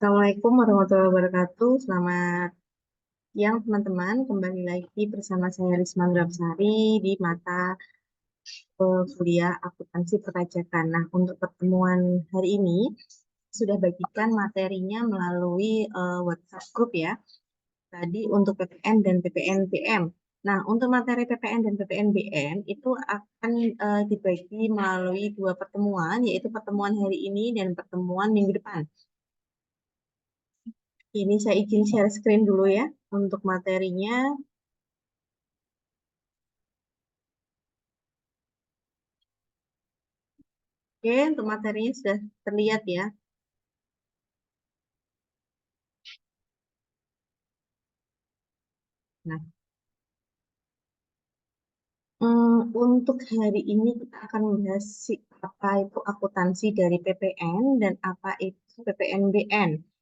Assalamualaikum warahmatullahi wabarakatuh. Selamat siang teman-teman. Kembali lagi bersama saya Risma Drapsari di mata kuliah akuntansi perpajakan. Nah, untuk pertemuan hari ini sudah bagikan materinya melalui WhatsApp group ya. Tadi untuk PPN dan PPNBM. Nah, untuk materi PPN dan PPNBM itu akan dibagi melalui dua pertemuan, yaitu pertemuan hari ini dan pertemuan minggu depan. Ini saya izin share screen dulu ya untuk materinya. Oke, untuk materinya sudah terlihat ya. Nah, untuk hari ini kita akan membahas apa itu akuntansi dari PPN dan apa itu PPNBN.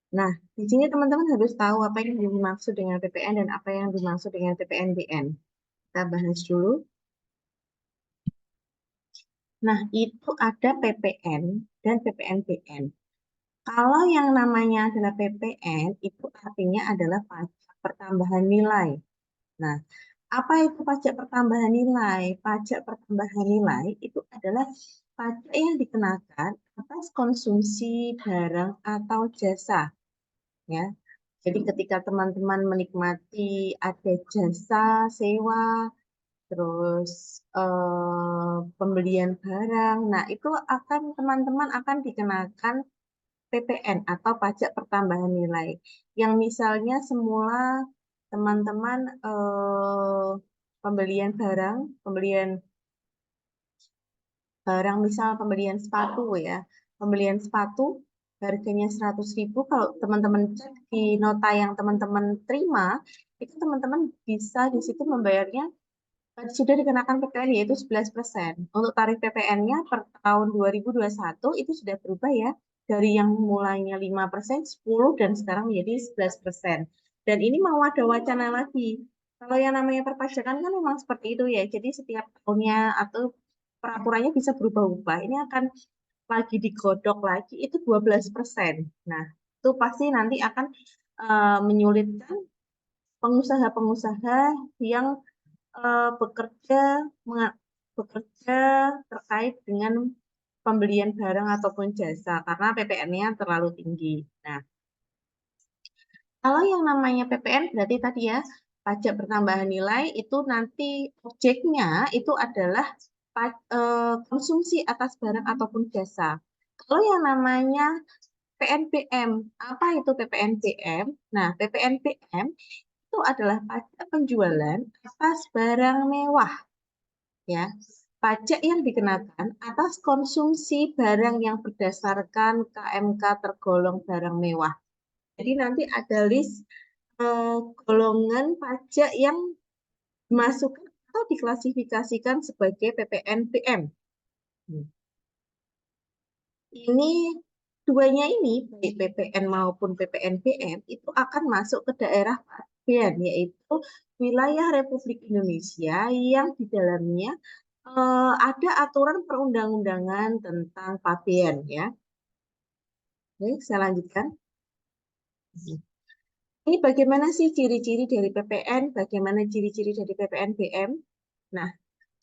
Nah, di sini teman-teman harus tahu apa yang dimaksud dengan PPN dan apa yang dimaksud dengan PPNBN. Kita bahas dulu. Nah, itu ada PPN dan PPNBN. Kalau yang namanya adalah PPN, itu artinya adalah pajak pertambahan nilai. Nah, apa itu pajak pertambahan nilai? Pajak pertambahan nilai itu adalah pajak yang dikenakan atas konsumsi barang atau jasa, ya. Jadi ketika teman-teman menikmati ada jasa sewa, terus pembelian barang, nah itu akan teman-teman akan dikenakan PPN atau pajak pertambahan nilai. Yang misalnya semula teman-teman pembelian barang, misal pembelian sepatu ya. Pembelian sepatu harganya 100.000, kalau teman-teman cek di nota yang teman-teman terima, itu teman-teman bisa di situ membayarnya sudah dikenakan PPN yaitu 11%. Untuk tarif PPN-nya per tahun 2021 itu sudah berubah ya. Dari yang mulainya 5%, 10, dan sekarang menjadi 11%. Dan ini mau ada wacana lagi. Kalau yang namanya perpajakan kan memang seperti itu ya. Jadi setiap tahunnya atau peraturannya bisa berubah-ubah. Ini akan lagi digodok lagi itu 12%. Nah, itu pasti nanti akan menyulitkan pengusaha-pengusaha yang bekerja bekerja terkait dengan pembelian barang ataupun jasa karena PPN-nya terlalu tinggi. Nah, kalau yang namanya PPN berarti tadi ya pajak pertambahan nilai itu nanti objeknya itu adalah konsumsi atas barang ataupun jasa. Kalau yang namanya PNBM, apa itu PPNBM? Nah, PPNBM itu adalah pajak penjualan atas barang mewah, ya. Pajak yang dikenakan atas konsumsi barang yang berdasarkan KMK tergolong barang mewah. Jadi nanti ada list golongan pajak yang dimasukkan atau diklasifikasikan sebagai PPNBM. Ini duanya ini, baik PPN maupun PPNBM, itu akan masuk ke daerah pabean, yaitu wilayah Republik Indonesia yang di dalamnya ada aturan perundang-undangan tentang pabean ya. Oke, saya lanjutkan. Ini bagaimana sih ciri-ciri dari PPN, bagaimana ciri-ciri dari PPNBM? Nah,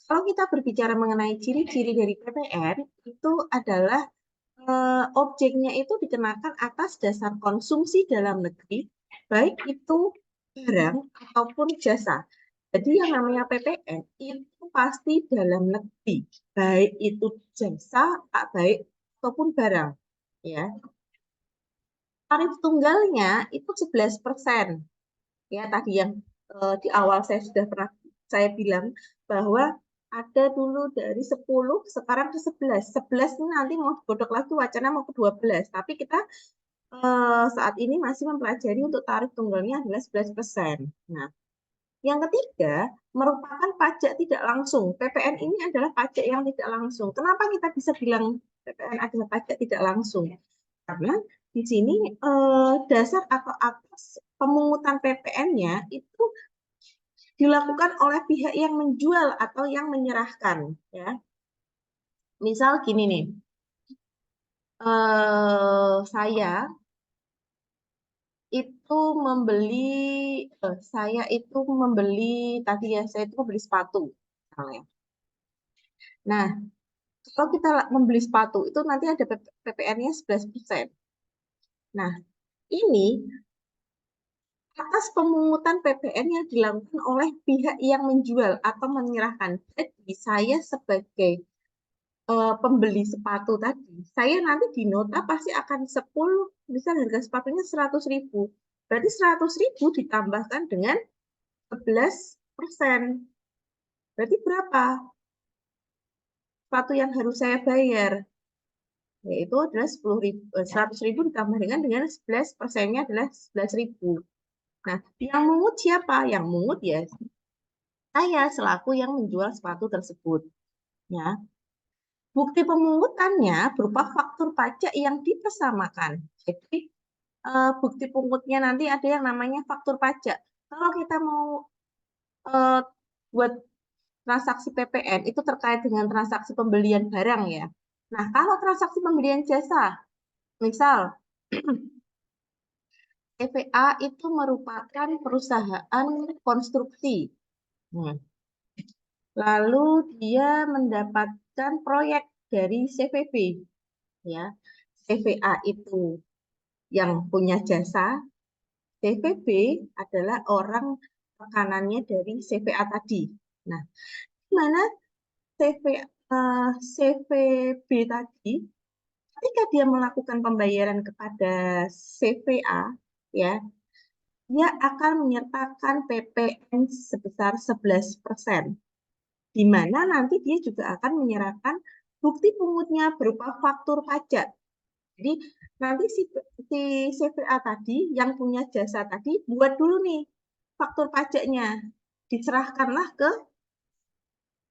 kalau kita berbicara mengenai ciri-ciri dari PPN, itu adalah objeknya itu dikenakan atas dasar konsumsi dalam negeri, baik itu barang ataupun jasa. Jadi yang namanya PPN itu pasti dalam negeri, baik itu jasa, baik ataupun barang. Ya, tarif tunggalnya itu 11%. Ya, tadi yang di awal saya sudah pernah saya bilang bahwa ada dulu dari 10 sekarang ke 11. 11 ini nanti mau digodok lagi wacana mau ke 12. Tapi kita saat ini masih mempelajari untuk tarif tunggalnya adalah 11%. Nah, yang ketiga merupakan pajak tidak langsung. PPN ini adalah pajak yang tidak langsung. Kenapa kita bisa bilang PPN adalah pajak tidak langsung? Karena di sini dasar atau atas pemungutan PPN-nya itu dilakukan oleh pihak yang menjual atau yang menyerahkan, ya. Misal gini nih, saya itu membeli, saya itu membeli tadi ya, saya itu membeli sepatu. Misalnya. Nah, kalau kita membeli sepatu itu nanti ada PPN-nya 11%. Nah, ini atas pemungutan PPN yang dilakukan oleh pihak yang menjual atau menyerahkan. Jadi saya sebagai pembeli sepatu tadi, saya nanti di nota pasti akan 10, misal harga sepatunya 100.000. Berarti 100.000 ditambahkan dengan 11%. Berarti berapa sepatu yang harus saya bayar? Yaitu adalah 100.000 ditambah dengan 11%-nya adalah 11.000. Nah, yang mungut siapa? Yang mungut ya saya selaku yang menjual sepatu tersebut. Ya. Bukti pemungutannya berupa faktur pajak yang dipersamakan. Jadi, bukti pungutnya nanti ada yang namanya faktur pajak. Kalau kita mau buat transaksi PPN, itu terkait dengan transaksi pembelian barang ya. Nah, kalau transaksi pembelian jasa, misal TVA itu merupakan perusahaan konstruksi. Lalu dia mendapatkan proyek dari CVB. Ya, CVA itu yang punya jasa, CVB adalah orang rekanannya dari CVA tadi. Nah, di mana CVB tadi, ketika dia melakukan pembayaran kepada CVA, ya, dia akan menyertakan PPN sebesar 11%, di mana nanti dia juga akan menyerahkan bukti pungutnya berupa faktur pajak. Jadi nanti si CVA tadi yang punya jasa tadi buat dulu nih faktur pajaknya, diserahkanlah ke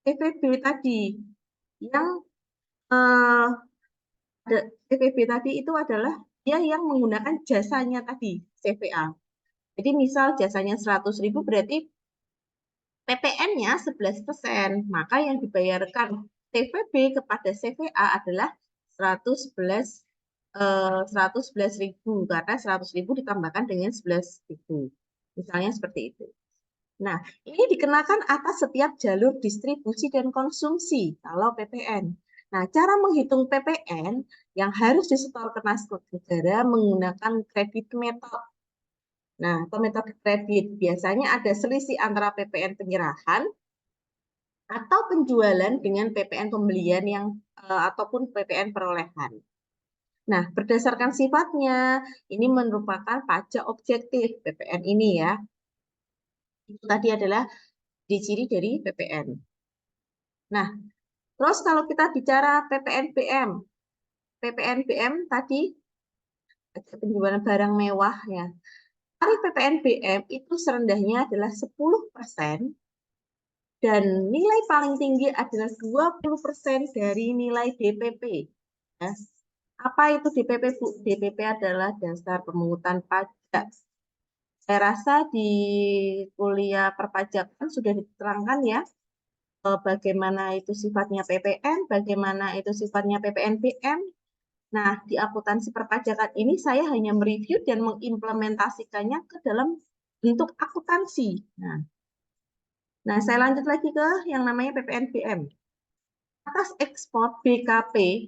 CVB tadi yang CVB tadi itu adalah dia yang menggunakan jasanya tadi CVA. Jadi misal jasanya 100.000 berarti PPN-nya 11%, maka yang dibayarkan CVB kepada CVA adalah 111.000 karena 100.000 ditambahkan dengan 11.000. Misalnya seperti itu. Nah, ini dikenakan atas setiap jalur distribusi dan konsumsi kalau PPN. Nah, cara menghitung PPN yang harus disetorkan ke negara menggunakan kredit method. Nah, atau metode kredit biasanya ada selisih antara PPN penyerahan atau penjualan dengan PPN pembelian yang ataupun PPN perolehan. Nah, berdasarkan sifatnya, ini merupakan pajak objektif PPN ini ya. Itu tadi adalah ciri dari PPN. Nah, terus kalau kita bicara PPNBM, PPNBM tadi penjualan barang mewah ya. Tarif PPNBM itu serendahnya adalah 10% dan nilai paling tinggi adalah 20% dari nilai DPP. Ya. Apa itu DPP, Bu? DPP adalah dasar pemungutan pajak. Saya rasa di kuliah perpajakan sudah diterangkan ya, bagaimana itu sifatnya PPN, bagaimana itu sifatnya PPNBM. Nah, di akuntansi perpajakan ini saya hanya mereview dan mengimplementasikannya ke dalam bentuk akuntansi. Nah, saya lanjut lagi ke yang namanya PPNBM. Atas ekspor BKP,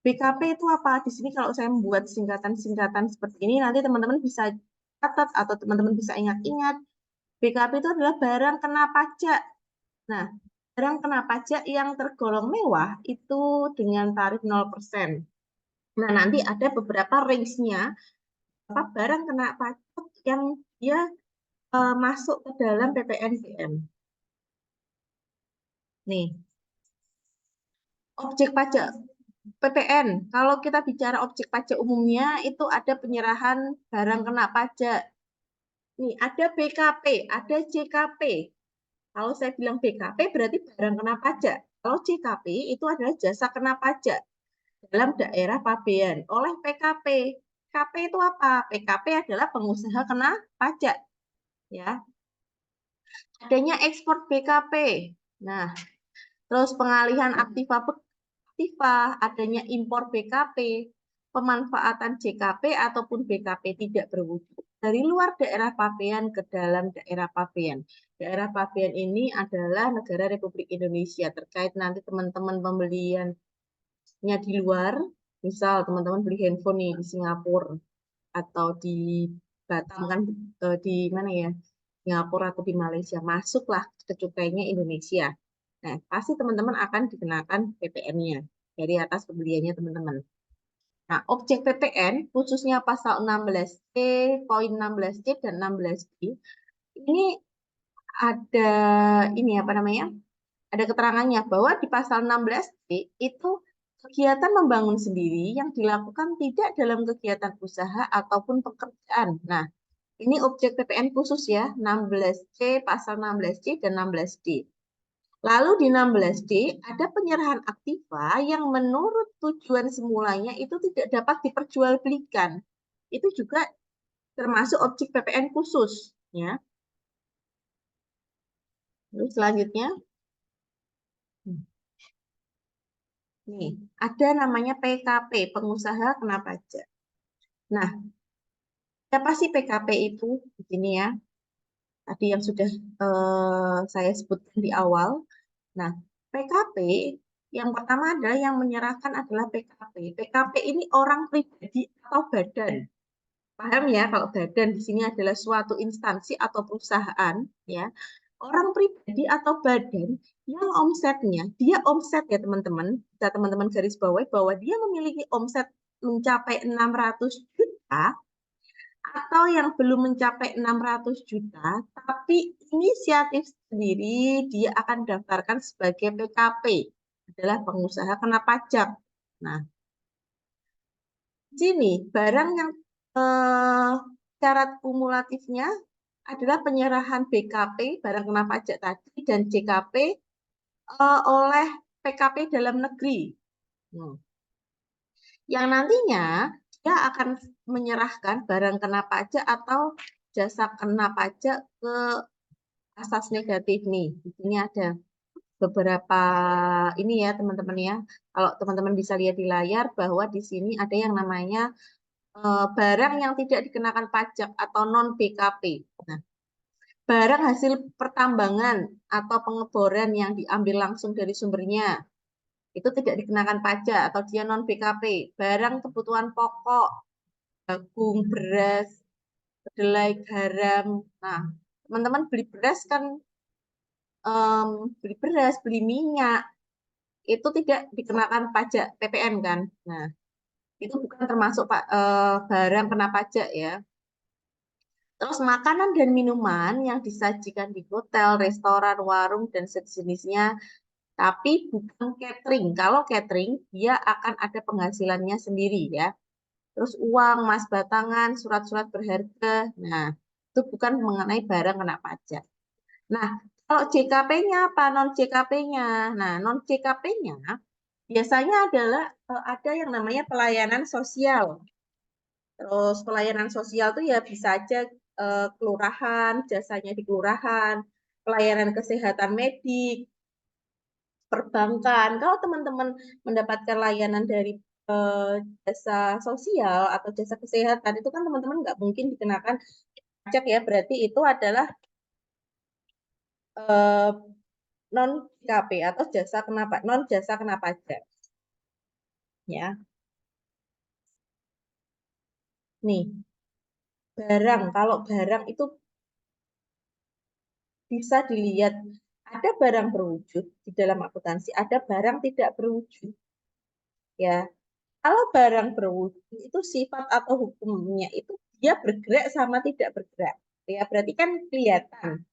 BKP itu apa? Di sini kalau saya membuat singkatan-singkatan seperti ini, nanti teman-teman bisa catat atau teman-teman bisa ingat-ingat. BKP itu adalah barang kena pajak. Nah, barang kena pajak yang tergolong mewah itu dengan tarif 0%. Nah, nanti ada beberapa range-nya, apa barang kena pajak yang dia masuk ke dalam PPNBM. Nih, objek pajak PPN. Kalau kita bicara objek pajak umumnya, itu ada penyerahan barang kena pajak. Nih, ada BKP, ada JKP. Kalau saya bilang BKP berarti barang kena pajak. Kalau JKP itu adalah jasa kena pajak dalam daerah pabean oleh PKP. PKP itu apa? PKP adalah pengusaha kena pajak. Ya. Adanya ekspor BKP. Nah, terus pengalihan aktiva, adanya impor BKP, pemanfaatan JKP ataupun BKP tidak berwujud. dari luar daerah Pabean ke dalam daerah Pabean. Daerah Pabean ini adalah negara Republik Indonesia. Terkait nanti teman-teman pembeliannya di luar, misal teman-teman beli handphone nih di Singapura atau di Batam kan, di mana ya, Singapura atau di Malaysia, masuklah ke cukainya Indonesia. Nah, pasti teman-teman akan dikenakan PPN-nya dari atas pembeliannya teman-teman. Nah, objek PPN khususnya pasal 16C, poin 16C dan 16D ini ada ini apa namanya? Ada keterangannya bahwa di pasal 16C itu kegiatan membangun sendiri yang dilakukan tidak dalam kegiatan usaha ataupun pekerjaan. Nah, ini objek PPN khusus ya, 16C, pasal 16C dan 16D. Lalu di 16D ada penyerahan aktiva yang menurut tujuan semulanya itu tidak dapat diperjualbelikan. Itu juga termasuk objek PPN khusus ya. Lalu selanjutnya nih, ada namanya PKP, pengusaha kena pajak. Nah, siapa sih PKP itu? Di sini ya. Tadi yang sudah saya sebutkan di awal. Nah, PKP yang pertama adalah yang menyerahkan adalah PKP. PKP ini orang pribadi atau badan. Paham ya, kalau badan di sini adalah suatu instansi atau perusahaan, ya. Orang pribadi atau badan yang omsetnya, dia omset ya teman-teman, bisa teman-teman garis bawahi bahwa dia memiliki omset mencapai 600 juta atau yang belum mencapai 600 juta, tapi inisiatif sendiri dia akan daftarkan sebagai PKP, adalah pengusaha kena pajak. Nah, di sini barang yang syarat kumulatifnya adalah penyerahan BKP, barang kena pajak tadi, dan JKP oleh PKP dalam negeri. Yang nantinya dia akan menyerahkan barang kena pajak atau jasa kena pajak ke asas negatif nih. Di sini ada beberapa ini ya teman-teman ya. Kalau teman-teman bisa lihat di layar bahwa di sini ada yang namanya barang yang tidak dikenakan pajak atau non BKP. Nah, barang hasil pertambangan atau pengeboran yang diambil langsung dari sumbernya itu tidak dikenakan pajak atau dia non BKP. Barang kebutuhan pokok, jagung, beras, kedelai, garam. Nah, teman-teman beli beras kan, beli beras, beli minyak, itu tidak dikenakan pajak PPN kan. Nah, itu bukan termasuk barang kena pajak ya. Terus makanan dan minuman yang disajikan di hotel, restoran, warung, dan sejenisnya, tapi bukan catering. Kalau catering, dia akan ada penghasilannya sendiri ya. Terus uang, emas batangan, surat-surat berharga. Nah, itu bukan mengenai barang kena pajak. Nah, kalau JKP-nya apa? Non JKP-nya. Nah, non JKP-nya biasanya adalah ada yang namanya pelayanan sosial. Terus pelayanan sosial tuh ya bisa aja kelurahan, jasanya di kelurahan, pelayanan kesehatan medik, perbankan. Kalau teman-teman mendapatkan layanan dari jasa sosial atau jasa kesehatan itu kan teman-teman nggak mungkin dikenakan pajak ya, berarti itu adalah non JKP atau jasa kena non jasa kena pajak ya. Nih, barang kalau barang itu bisa dilihat ada barang berwujud di dalam akuntansi, ada barang tidak berwujud ya. Kalau barang berwujud itu sifat atau hukumnya itu dia bergerak sama tidak bergerak. Ya, berarti kan kelihatan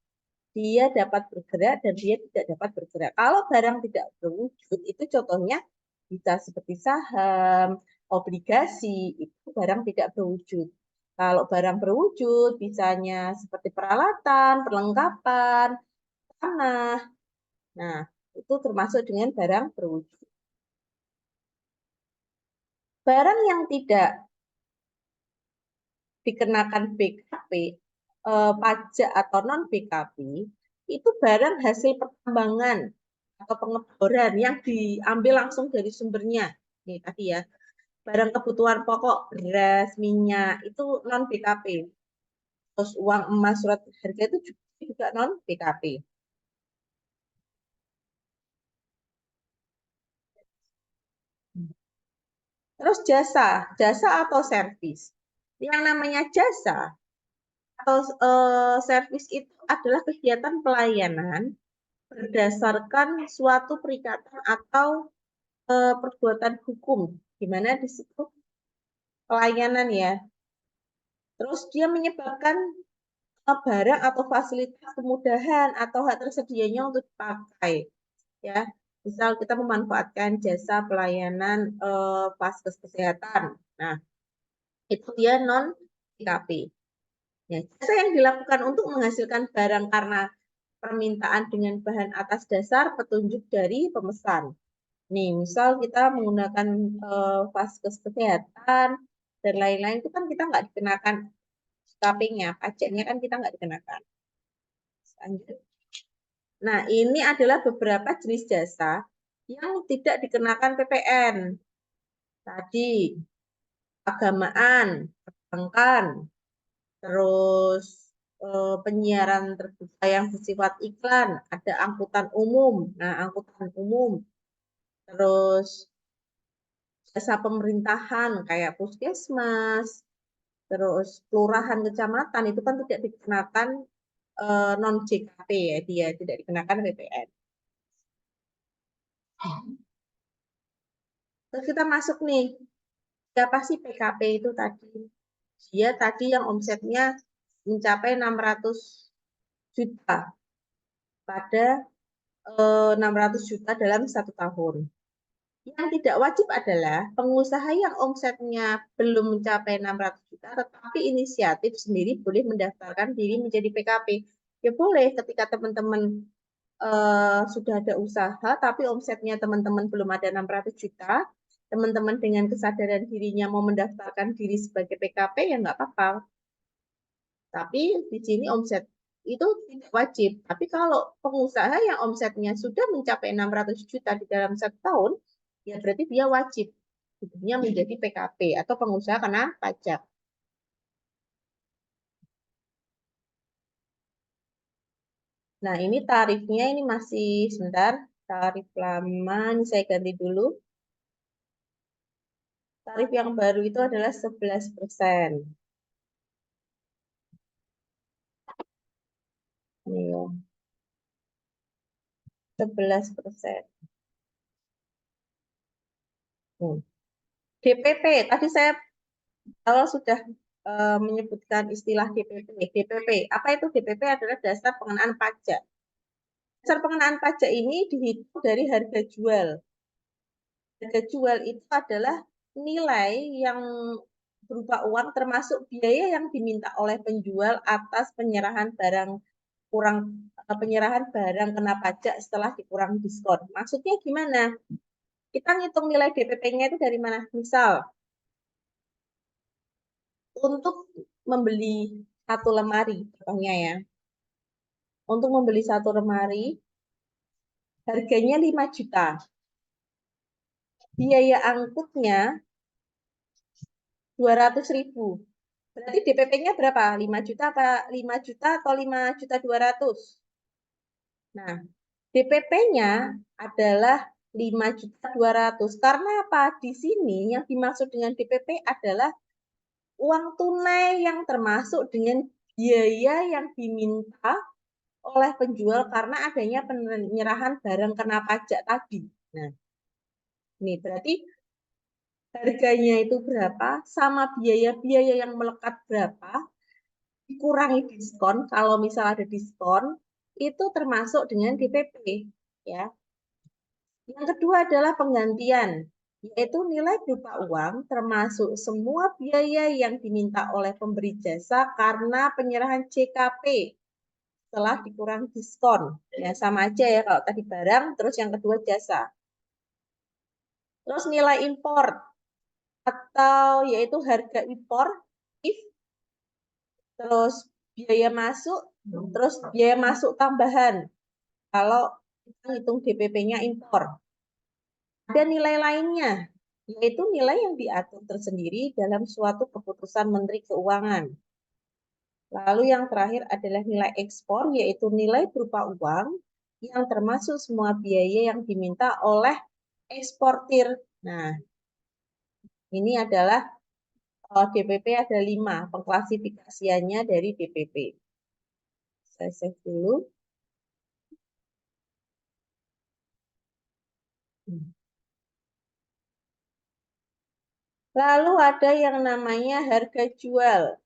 dia dapat bergerak dan dia tidak dapat bergerak. Kalau barang tidak berwujud itu contohnya bisa seperti saham, obligasi, itu barang tidak berwujud. Kalau barang berwujud, misalnya seperti peralatan, perlengkapan, tanah. Nah, itu termasuk dengan barang berwujud. Barang yang tidak dikenakan BKP, pajak atau non BKP, itu barang hasil pertambangan atau pengeboran yang diambil langsung dari sumbernya. Nih tadi ya, barang kebutuhan pokok, beras, minyak, itu non BKP. Terus uang emas surat berharga itu juga non PKP. Terus jasa atau servis. Yang namanya jasa atau servis itu adalah kegiatan pelayanan berdasarkan suatu perikatan atau perbuatan hukum, di mana di situ pelayanan ya. Terus dia menyebabkan barang atau fasilitas kemudahan atau hak tersedianya untuk dipakai ya. Misal kita memanfaatkan jasa pelayanan vaskes kesehatan. Nah, itu dia non PKP. Ya, jasa yang dilakukan untuk menghasilkan barang karena permintaan dengan bahan atas dasar petunjuk dari pemesan. Nih, misal kita menggunakan vaskes kesehatan dan lain-lain itu kan kita nggak dikenakan KP-nya, pajaknya kan kita nggak dikenakan. Lanjut. Nah, ini adalah beberapa jenis jasa yang tidak dikenakan PPN. Tadi, agamaan, perbankan, terus penyiaran terbuka yang bersifat iklan, ada angkutan umum. Nah, angkutan umum, terus jasa pemerintahan kayak puskesmas, terus kelurahan, kecamatan itu kan tidak dikenakan non JKP ya, dia tidak dikenakan PPN. Terus kita masuk nih, siapa sih PKP itu tadi? Dia tadi yang omsetnya mencapai 600 juta pada 600 juta dalam 1 tahun. Yang tidak wajib adalah pengusaha yang omsetnya belum mencapai 600 juta, tetapi inisiatif sendiri boleh mendaftarkan diri menjadi PKP. Ya boleh ketika teman-teman sudah ada usaha, tapi omsetnya teman-teman belum ada 600 juta, teman-teman dengan kesadaran dirinya mau mendaftarkan diri sebagai PKP, ya nggak apa-apa. Tapi di sini omset itu tidak wajib. Tapi kalau pengusaha yang omsetnya sudah mencapai 600 juta di dalam 1 tahun, ya berarti dia wajib hidupnya menjadi PKP atau pengusaha kena pajak. Nah, ini tarifnya ini masih sebentar. Tarif lama, ini saya ganti dulu. Tarif yang baru itu adalah 11%. Ini ya, 11%. DPP, tadi saya awal sudah menyebutkan istilah DPP. DPP, apa itu DPP? Adalah dasar pengenaan pajak. Dasar pengenaan pajak ini dihitung dari harga jual. Harga jual itu adalah nilai yang berupa uang termasuk biaya yang diminta oleh penjual atas penyerahan barang penyerahan barang kena pajak setelah dikurang diskon. Maksudnya gimana? Kita ngitung nilai DPP-nya itu dari mana? Misal, untuk membeli satu lemari, contohnya ya. Untuk membeli satu lemari, harganya 5 juta. Biaya angkutnya 200.000. Berarti DPP-nya berapa? 5 juta apa 5 juta atau 5 juta 200? Nah, DPP-nya adalah 5 juta 200. Karena apa? Di sini yang dimaksud dengan DPP adalah uang tunai yang termasuk dengan biaya yang diminta oleh penjual karena adanya penyerahan barang kena pajak tadi. Nah, ini berarti harganya itu berapa, sama biaya-biaya yang melekat berapa, dikurangi diskon, kalau misal ada diskon, itu termasuk dengan DPP. Ya. Yang kedua adalah penggantian, yaitu nilai berupa uang termasuk semua biaya yang diminta oleh pemberi jasa karena penyerahan JKP setelah dikurang diskon. Ya, sama aja ya kalau tadi barang, terus yang kedua jasa. Terus nilai impor atau yaitu harga impor, terus biaya masuk, terus biaya masuk tambahan. Kalau kita hitung DPP-nya impor. Ada nilai lainnya, yaitu nilai yang diatur tersendiri dalam suatu keputusan Menteri Keuangan. Lalu yang terakhir adalah nilai ekspor, yaitu nilai berupa uang yang termasuk semua biaya yang diminta oleh eksportir. Nah, ini adalah DPP ada 5, pengklasifikasiannya dari DPP. Saya save dulu. Lalu ada yang namanya harga jual.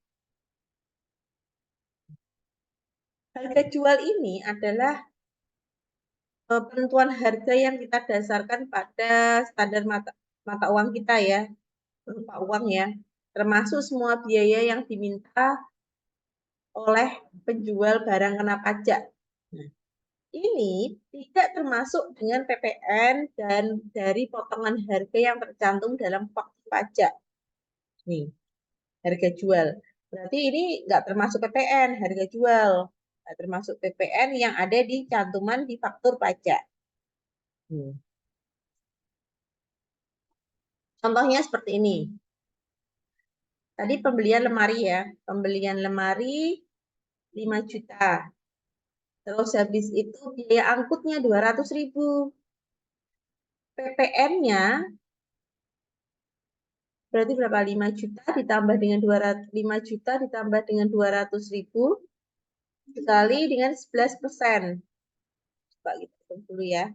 Harga jual ini adalah penentuan harga yang kita dasarkan pada standar mata uang kita ya, berupa uang ya, termasuk semua biaya yang diminta oleh penjual barang kena pajak. Nah, ini tidak termasuk dengan PPN dan dari potongan harga yang tercantum dalam faktur pajak. Nih, harga jual. Berarti ini nggak termasuk PPN, harga jual. Nggak termasuk PPN yang ada di cantuman di faktur pajak. Contohnya seperti ini. Tadi pembelian lemari ya. Pembelian lemari 5 juta. Terus habis itu biaya angkutnya 200.000. PPN-nya berarti berapa? 5 juta ditambah dengan 5 juta ditambah dengan 200.000 dikali dengan 11%. Coba gitu dulu ya.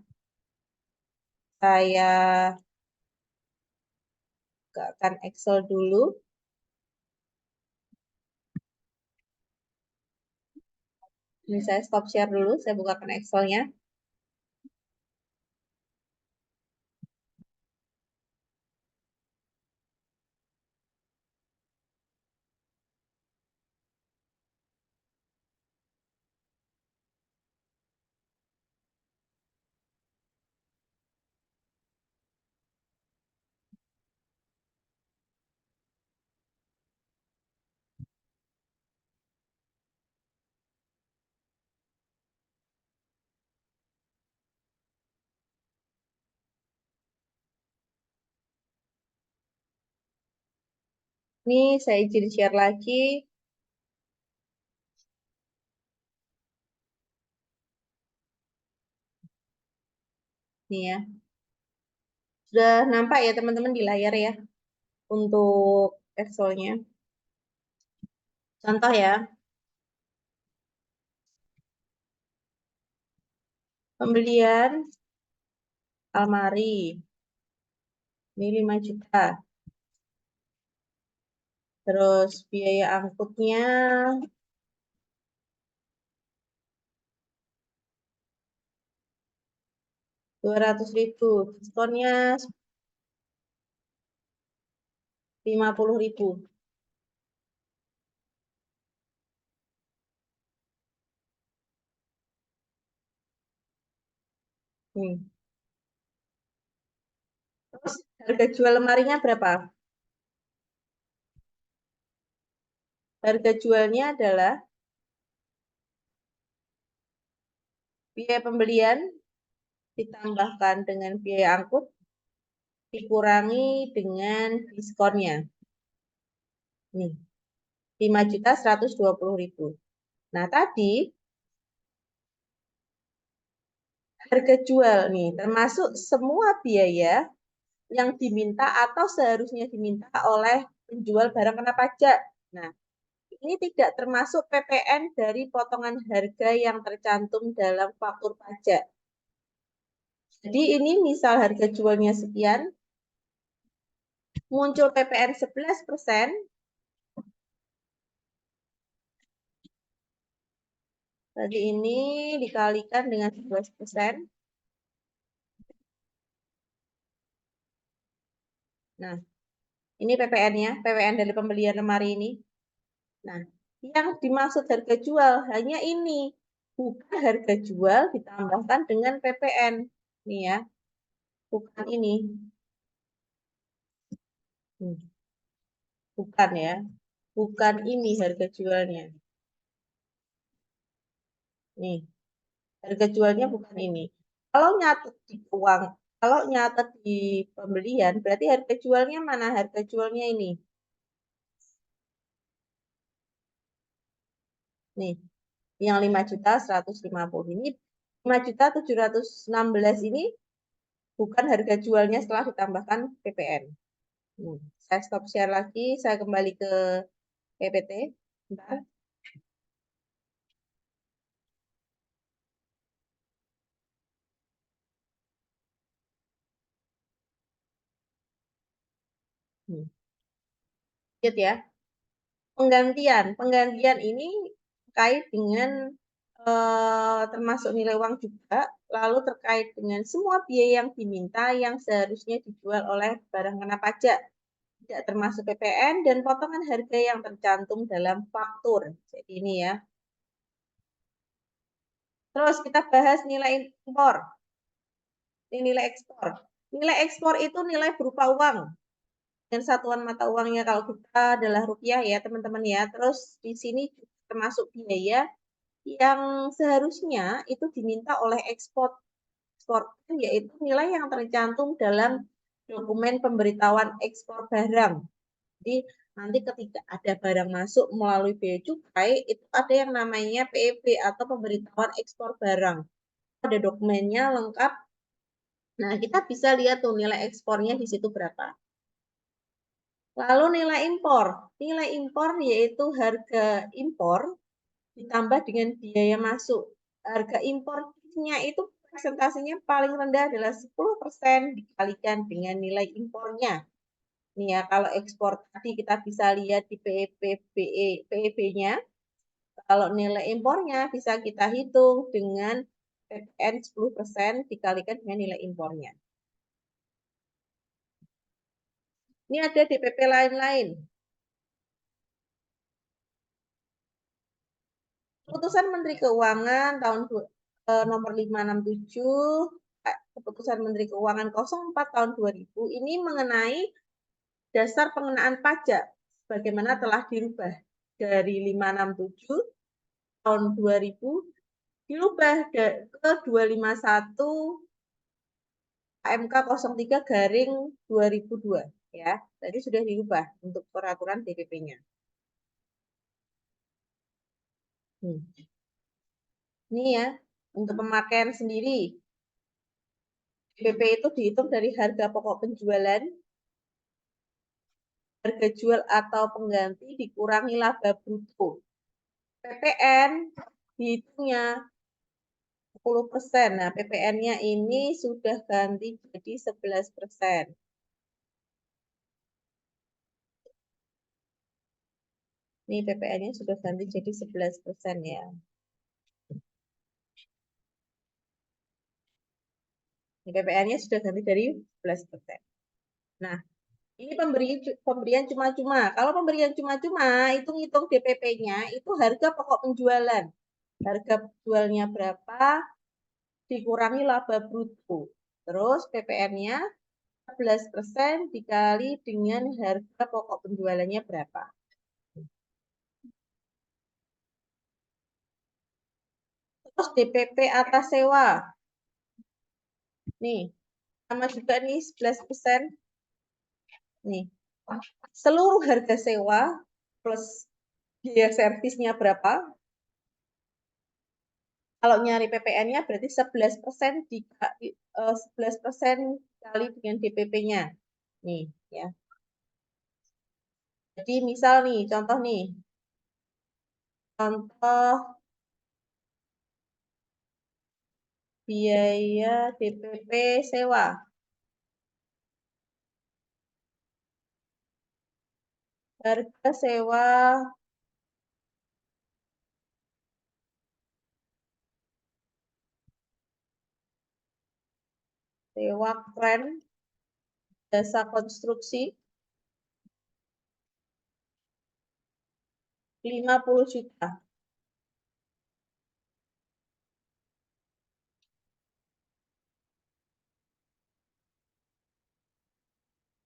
Saya bukakan Excel dulu. Ini saya stop share dulu, saya bukakan Excel-nya. Ini saya izin share lagi. Nih ya. Sudah nampak ya teman-teman di layar ya untuk Excel-nya. Contoh ya, pembelian almari. Ini 5 juta. Terus biaya angkutnya 200.000. Diskonnya 50.000. Terus harga jual lemarinya berapa? Harga jualnya adalah biaya pembelian ditambahkan dengan biaya angkut dikurangi dengan diskonnya. Nih, 5.120.000. Nah, tadi harga jual nih termasuk semua biaya yang diminta atau seharusnya diminta oleh penjual barang kena pajak. Nah, ini tidak termasuk PPN dari potongan harga yang tercantum dalam faktur pajak. Jadi ini misal harga jualnya sekian, muncul PPN 11%, tadi ini dikalikan dengan 11%. Nah, ini PPN-nya, PPN dari pembelian lemari ini. Nah, yang dimaksud harga jual hanya ini, bukan harga jual ditambahkan dengan PPN. Nih ya, bukan ini. Bukan ya, bukan ini harga jualnya. Nih, harga jualnya bukan ini. Kalau nyatet di uang, kalau nyatet di pembelian, berarti harga jualnya mana? Harga jualnya ini. Nih, yang 5.150 ini 5.716 ini bukan harga jualnya setelah ditambahkan PPN. Saya stop share lagi, saya kembali ke PPT. Bentar. Lihat ya, penggantian ini terkait dengan termasuk nilai uang juga, lalu terkait dengan semua biaya yang diminta yang seharusnya dijual oleh barang kena pajak, tidak termasuk PPN dan potongan harga yang tercantum dalam faktur. Jadi ini ya. Terus kita bahas nilai impor. Ini nilai ekspor. Nilai ekspor itu nilai berupa uang. Dan satuan mata uangnya kalau kita adalah rupiah ya teman-teman ya. Terus di sini termasuk biaya yang seharusnya itu diminta oleh ekspor yaitu nilai yang tercantum dalam dokumen pemberitahuan ekspor barang. Jadi nanti ketika ada barang masuk melalui bea cukai itu ada yang namanya PEB atau pemberitahuan ekspor barang. Ada dokumennya lengkap. Nah, kita bisa lihat tuh nilai ekspornya di situ berapa. Lalu nilai impor. Nilai impor yaitu harga impor ditambah dengan biaya masuk. Harga impornya itu presentasinya paling rendah adalah 10% dikalikan dengan nilai impornya. Nih ya, kalau ekspor tadi kita bisa lihat di PEB-nya. Kalau nilai impornya bisa kita hitung dengan PPN 10% dikalikan dengan nilai impornya. Ini ada DPP lain-lain. Keputusan Menteri Keuangan tahun nomor 567, Keputusan Menteri Keuangan 04 tahun 2000 ini mengenai dasar pengenaan pajak bagaimana telah dirubah dari 567 tahun 2000 dirubah ke 251 AMK 03 garing 2002 ya. Tadi sudah dirubah untuk peraturan DPP-nya. Ini ya, untuk pemakaian sendiri. DPP itu dihitung dari harga pokok penjualan, harga jual atau pengganti dikurangi laba bruto. PPN dihitungnya 10%. Nah, PPN-nya ini sudah ganti jadi 11%. Ini PPN-nya sudah ganti jadi 11% ya. PPN-nya sudah ganti dari 11%. Nah, ini pemberian cuma-cuma. Kalau pemberian cuma-cuma, itu ngitung DPP-nya, itu harga pokok penjualan. Harga jualnya berapa, dikurangi laba bruto. Terus PPN-nya 11% dikali dengan harga pokok penjualannya berapa. Terus DPP atas sewa. Nih, sama juga nih 11%. Nih, seluruh harga sewa plus biaya servisnya berapa. Kalau nyari PPN-nya berarti 11% 11% kali dengan DPP-nya. Nih, ya. Jadi misal nih, contoh nih. Contoh biaya DPP sewa. Harga sewa kren jasa konstruksi 50 juta.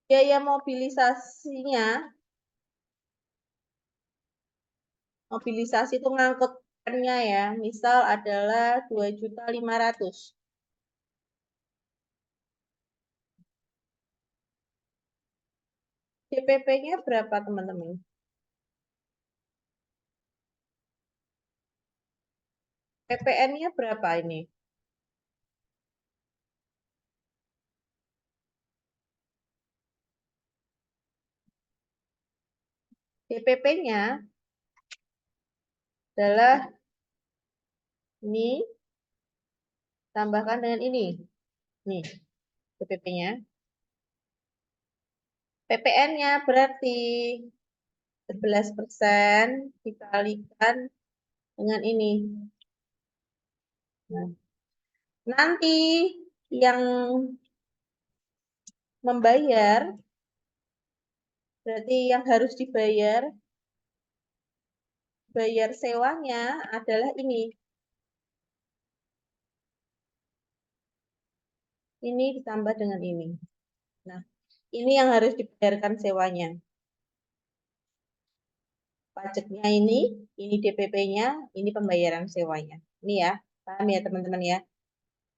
Biaya mobilisasi itu ngangkut trennya ya, misal adalah 2.500.000. DPP-nya berapa teman-teman? PPN-nya berapa ini? DPP-nya adalah ini tambahkan dengan ini. Nih, DPP-nya. PPN-nya berarti 11% dikalikan dengan ini. Nah, nanti yang membayar, berarti yang harus dibayar, bayar sewanya adalah ini. Ini ditambah dengan ini. Nah, ini yang harus dibayarkan sewanya. Pajaknya ini DPP-nya, ini pembayaran sewanya. Ini ya, paham ya teman-teman ya.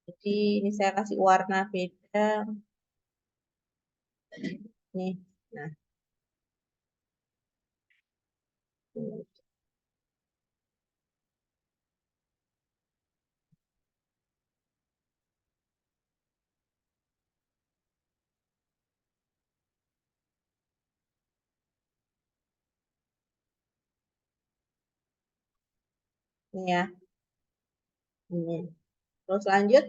Jadi ini saya kasih warna beda. Nih, nah. Ini ya. Ini. Terus lanjut.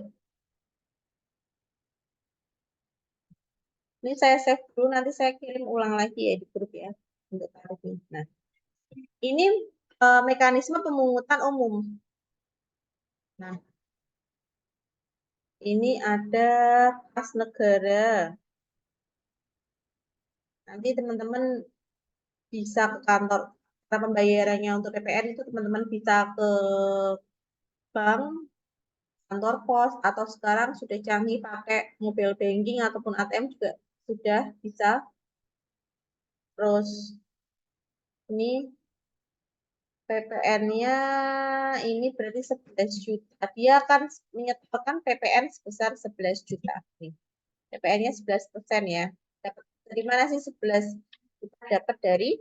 Ini saya save dulu, nanti saya kirim ulang lagi ya di grup ya. Untuk tarifnya. Nah, ini mekanisme pemungutan umum. Nah, ini ada kas negara. Nanti teman-teman bisa ke kantor. Karena pembayarannya untuk PPN itu teman-teman bisa ke bank, kantor pos, atau sekarang sudah canggih pakai mobile banking ataupun ATM juga sudah bisa. Terus ini PPN-nya ini berarti 11 juta. Dia akan menyetorkan PPN sebesar 11 juta. Nih, PPN-nya 11% ya. Dapat dari mana sih 11? Kita dapat dari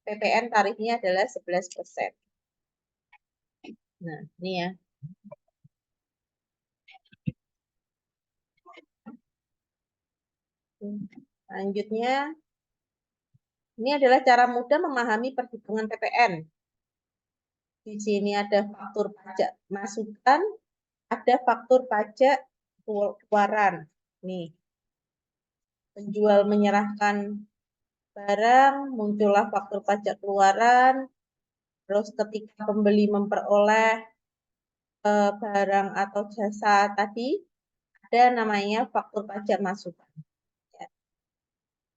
PPN tarifnya adalah 11%. Nah, ini ya. Selanjutnya, ini adalah cara mudah memahami perhitungan PPN. Di sini ada faktur pajak masukan, ada faktur pajak keluaran. Nih, penjual menyerahkan barang, muncullah faktur pajak keluaran, terus ketika pembeli memperoleh barang atau jasa tadi, ada namanya faktur pajak masukan. Ya.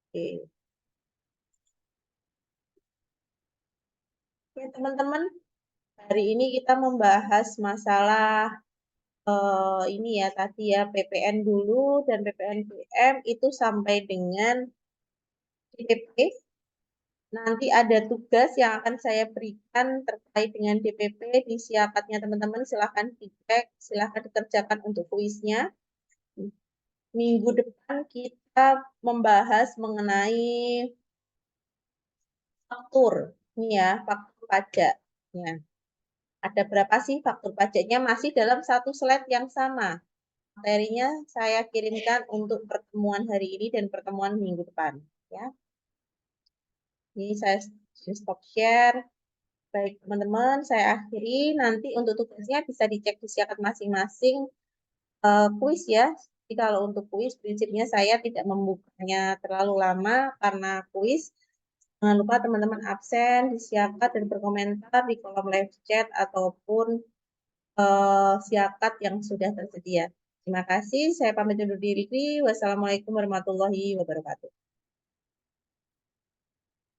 Oke. Oke, teman-teman, hari ini kita membahas masalah ini ya tadi ya PPN dulu dan PPN BM itu sampai dengan DPP. Nanti ada tugas yang akan saya berikan terkait dengan DPP di siapatnya teman-teman, silahkan dicek, silahkan dikerjakan untuk kuisnya. Minggu depan kita membahas mengenai faktur. Ini ya, faktur pajak. Ya. Ada berapa sih faktur pajaknya? Masih dalam satu slide yang sama. Materinya saya kirimkan untuk pertemuan hari ini dan pertemuan minggu depan. Ya. Ini saya stop share. Baik, teman-teman, saya akhiri. Nanti untuk tugasnya bisa dicek di siakat masing-masing kuis ya. Jadi kalau untuk kuis, prinsipnya saya tidak membukanya terlalu lama karena kuis. Jangan lupa teman-teman absen, disiapkan dan berkomentar di kolom live chat ataupun siakat yang sudah tersedia. Terima kasih, saya pamit undur diri. Wassalamualaikum warahmatullahi wabarakatuh.